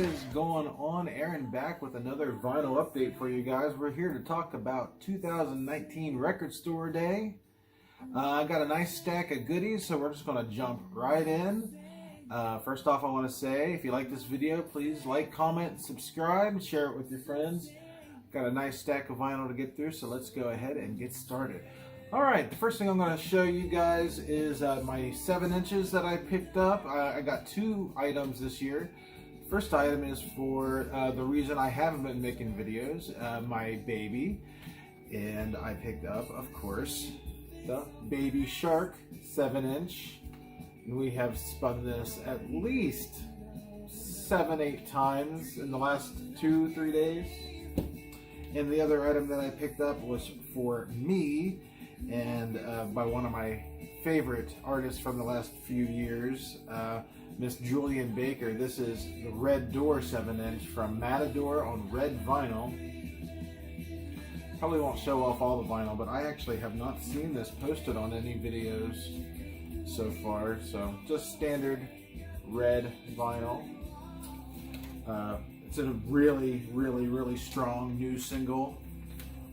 What is going on? Aaron back with another vinyl update for you guys. We're here to talk about 2019 Record Store Day. I got a nice stack of goodies, so we're just going to jump right in. First off, I want to say, if you like this video, please like, comment, subscribe, share it with your friends. Got a nice stack of vinyl to get through, so let's go ahead and get started. Alright, the first thing I'm going to show you guys is my 7 inches that I picked up. I got 2 items this year. First item is for the reason I haven't been making videos, my baby. And I picked up, of course, the Baby Shark 7 inch. And we have spun this at least 7-8 times in the last 2-3 days. And the other item that I picked up was for me and by one of my favorite artists from the last few years, Miss Julian Baker. This is the Red Door 7 inch from Matador on red vinyl. Probably won't show off all the vinyl, but I actually have not seen this posted on any videos so far. So just standard red vinyl. It's a really strong new single,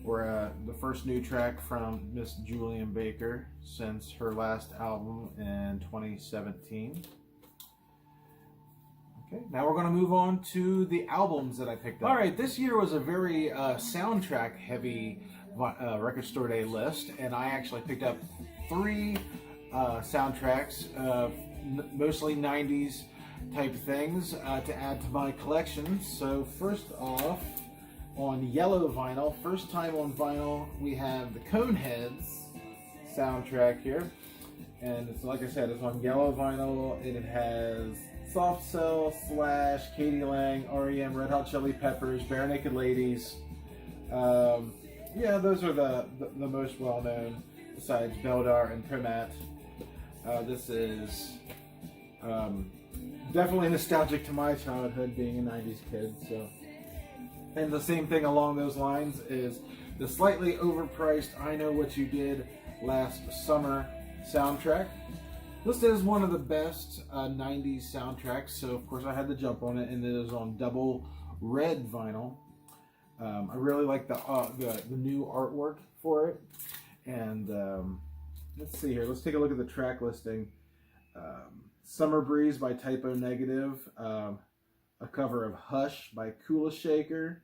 or the first new track from Miss Julian Baker since her last album in 2017. Okay, now we're going to move on to the albums that I picked up. Alright, this year was a very soundtrack heavy Record Store Day list, and I actually picked up 3 soundtracks, mostly 90s type things to add to my collection. So first off, on yellow vinyl, first time on vinyl, we have the Coneheads soundtrack here. And it's, like I said, it's on yellow vinyl, and it has Soft Cell, Slash, Katie Lang, REM, Red Hot Chili Peppers, Bare Naked Ladies. Yeah, those are the most well known, besides Beldar and Primat. This is definitely nostalgic to my childhood, being a 90s kid. So, and the same thing along those lines is the slightly overpriced I Know What You Did Last Summer soundtrack. Listed as one of the best 90s soundtracks, so of course I had to jump on it, and it is on double red vinyl. I really like the new artwork for it. And let's see here. Let's take a look at the track listing. Summer Breeze by Typo Negative. A cover of Hush by Kula Shaker.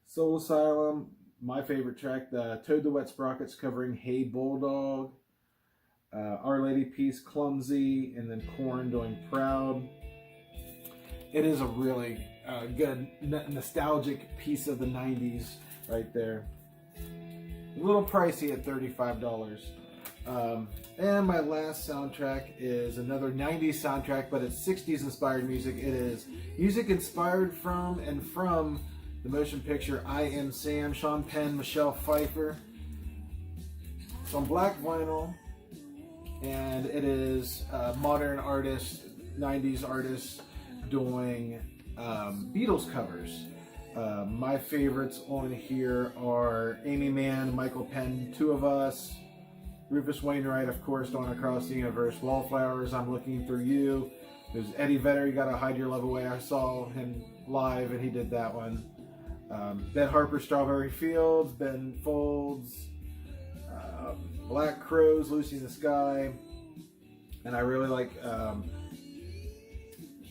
Soul Asylum, my favorite track, the Toad the Wet Sprockets covering Hey Bulldog. Our Lady Peace, Clumsy, and then Korn doing Proud. It is a really good nostalgic piece of the 90s right there. A little pricey at $35. And my last soundtrack is another 90s soundtrack, but it's 60s inspired music. It is music inspired from the motion picture I Am Sam, Sean Penn, Michelle Pfeiffer. It's on black vinyl, and it is modern artists, 90s artists doing Beatles covers. My favorites on here are Amy Mann, Michael Penn, Two of Us, Rufus Wainwright, of course, Dawn Across the Universe, Wallflowers, I'm Looking Through You. There's Eddie Vedder, You Gotta Hide Your Love Away. I saw him live and he did that one. Ben Harper, Strawberry Fields, Ben Folds, Black Crowes, Lucy in the Sky. And I really like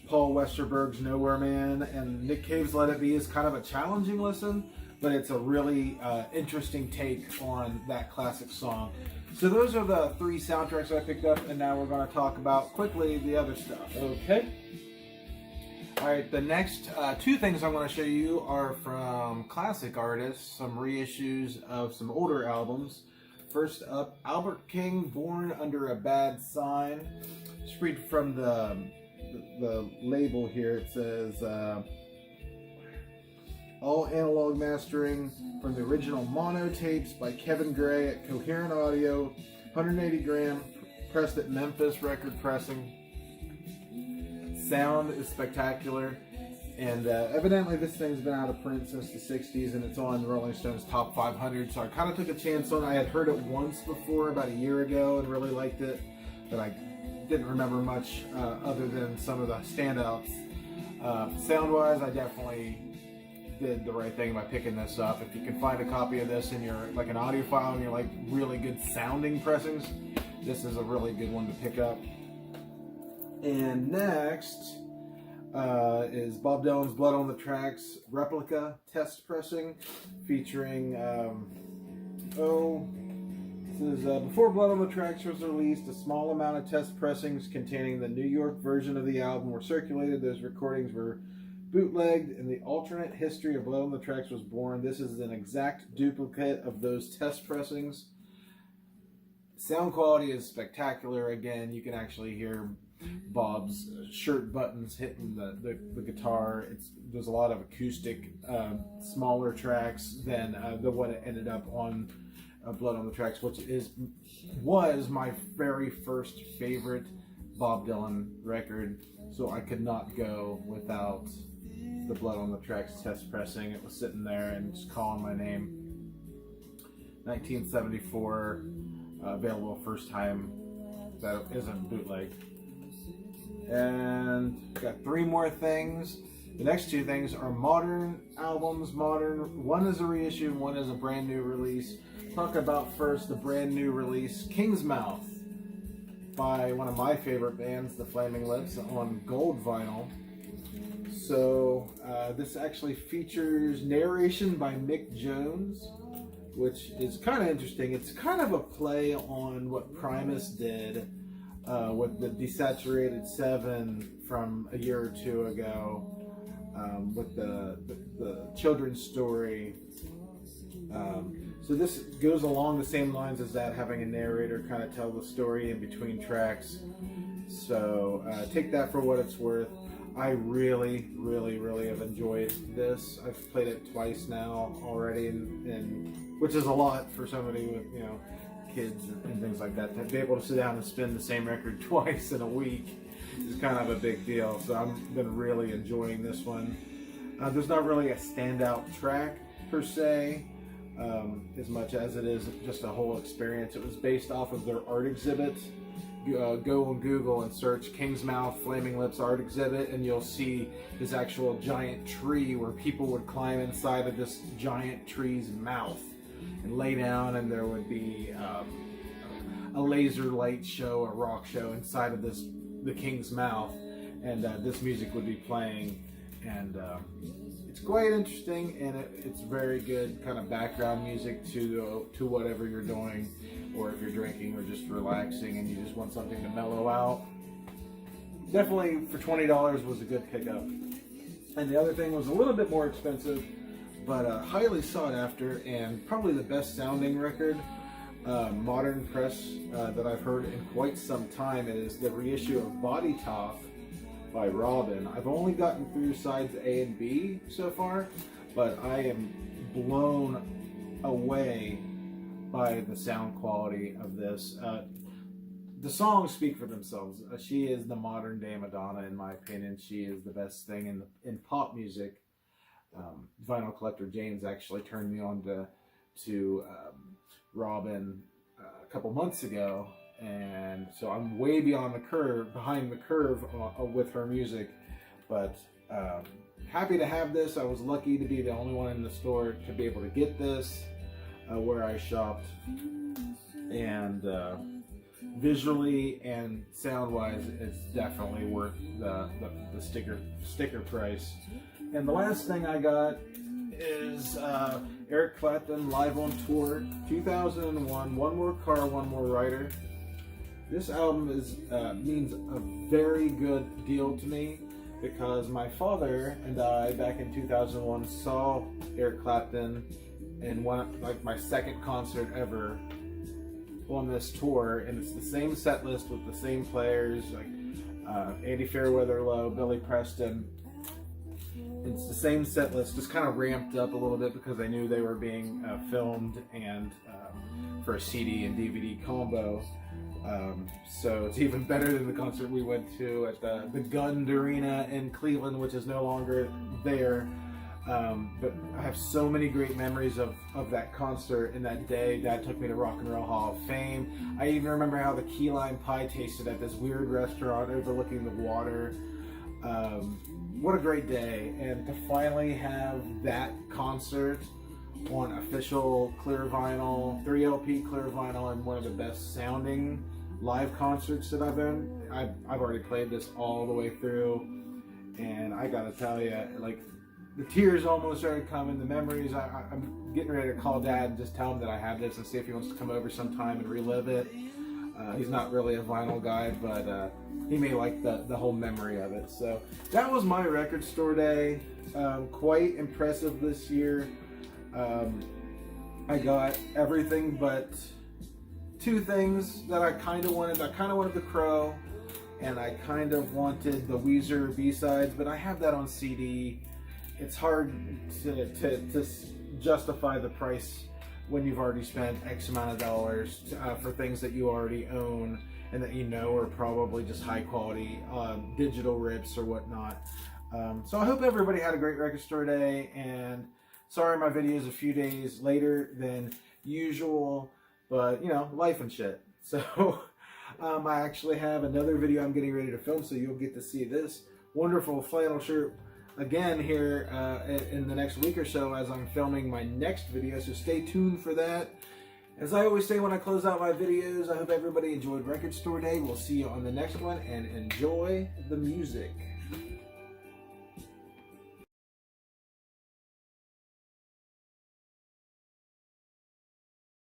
Paul Westerberg's Nowhere Man, and Nick Cave's Let It Be is kind of a challenging listen, but it's a really interesting take on that classic song. So those are the 3 soundtracks I picked up, and now we're going to talk about quickly the other stuff. Okay. Alright, the next 2 things I'm going to show you are from classic artists, some reissues of some older albums. First up, Albert King, Born Under a Bad Sign. Just read from the label here. It says, all analog mastering from the original mono tapes by Kevin Gray at Coherent Audio, 180 gram, pressed at Memphis Record Pressing. Sound is spectacular, and evidently this thing's been out of print since the 60s, and it's on Rolling Stone's Top 500, so I kind of took a chance on it. I had heard it once before, about a year ago, and really liked it, but I didn't remember much other than some of the standouts. Sound-wise, I definitely did the right thing by picking this up. If you can find a copy of this in your like an audiophile and you're like really good sounding pressings, this is a really good one to pick up. And next is Bob Dylan's Blood on the Tracks replica test pressing, featuring This is before Blood on the Tracks was released, a small amount of test pressings containing the New York version of the album were circulated. Those recordings were bootlegged, and the alternate history of Blood on the Tracks was born. This is an exact duplicate of those test pressings. Sound quality is spectacular. Again, you can actually hear Bob's shirt buttons hitting the guitar. There's a lot of acoustic, smaller tracks than the one that ended up on Blood on the Tracks, which was my very first favorite Bob Dylan record. So I could not go without the Blood on the Tracks test pressing. It was sitting there and just calling my name. 1974, available first time that isn't bootleg. And got three more things. The next two things are modern albums. One is a reissue, one is a brand new release. Talk about first the brand new release, King's Mouth, by one of my favorite bands, the Flaming Lips, on gold vinyl. So this actually features narration by Mick Jones, which is kind of interesting. It's kind of a play on what Primus did with the Desaturated 7 from a year or two ago, with the children's story. So this goes along the same lines as that, having a narrator kind of tell the story in between tracks. So take that for what it's worth. I really, really, really have enjoyed this. I've played it twice now already, and which is a lot for somebody with, you know, kids and things like that. To be able to sit down and spin the same record twice in a week is kind of a big deal. So I've been really enjoying this one. There's not really a standout track per se, as much as it is just a whole experience. It was based off of their art exhibit. Go on Google and search King's Mouth Flaming Lips art exhibit, and you'll see this actual giant tree where people would climb inside of this giant tree's mouth and lay down, and there would be a laser light show, a rock show inside of the King's Mouth, and this music would be playing, and it's quite interesting, and it's very good kind of background music to whatever you're doing, or if you're drinking or just relaxing and you just want something to mellow out. Definitely for $20 was a good pickup. And the other thing was a little bit more expensive, but highly sought after, and probably the best sounding record, modern press, that I've heard in quite some time. It is the reissue of Body Talk by Robin. I've only gotten through sides A and B so far, but I am blown away by the sound quality of this. The songs speak for themselves. She is the modern day Madonna, in my opinion. She is the best thing in pop music. Vinyl collector James actually turned me on to Robin a couple months ago, and so I'm way behind the curve with her music. But happy to have this. I was lucky to be the only one in the store to be able to get this where I shopped, and visually and sound-wise, it's definitely worth the sticker price. And the last thing I got is Eric Clapton live on tour, 2001. One More Car, One More Rider. This album means a very good deal to me, because my father and I, back in 2001, saw Eric Clapton in my second concert ever on this tour, and it's the same set list with the same players, like Andy Fairweather Lowe, Billy Preston. It's the same set list, just kind of ramped up a little bit because I knew they were being filmed and for a CD and DVD combo. So it's even better than the concert we went to at the Gund Arena in Cleveland, which is no longer there. But I have so many great memories of that concert and that day. Dad took me to Rock and Roll Hall of Fame. I even remember how the key lime pie tasted at this weird restaurant overlooking the water. What a great day, and to finally have that concert on official clear vinyl, 3LP clear vinyl, and one of the best sounding live concerts that I've been. I've already played this all the way through, and I gotta tell you, like, the tears almost started coming, the memories. I'm getting ready to call Dad and just tell him that I have this and see if he wants to come over sometime and relive it. He's not really a vinyl guy, but he may like the whole memory of it. So that was my record store day. Quite impressive this year. I got everything but two things that I kind of wanted. I kind of wanted the Crow, and I kind of wanted the Weezer B-sides, but I have that on CD. It's hard to justify the price when you've already spent X amount of dollars for things that you already own and that you know are probably just high quality digital rips or whatnot. So I hope everybody had a great record store day, and sorry my video is a few days later than usual, but you know, life and shit. So I actually have another video I'm getting ready to film, so you'll get to see this wonderful flannel shirt again here in the next week or so as I'm filming my next video, so stay tuned for that. As I always say when I close out my videos, I hope everybody enjoyed Record Store Day. We'll see you on the next one, and enjoy the music.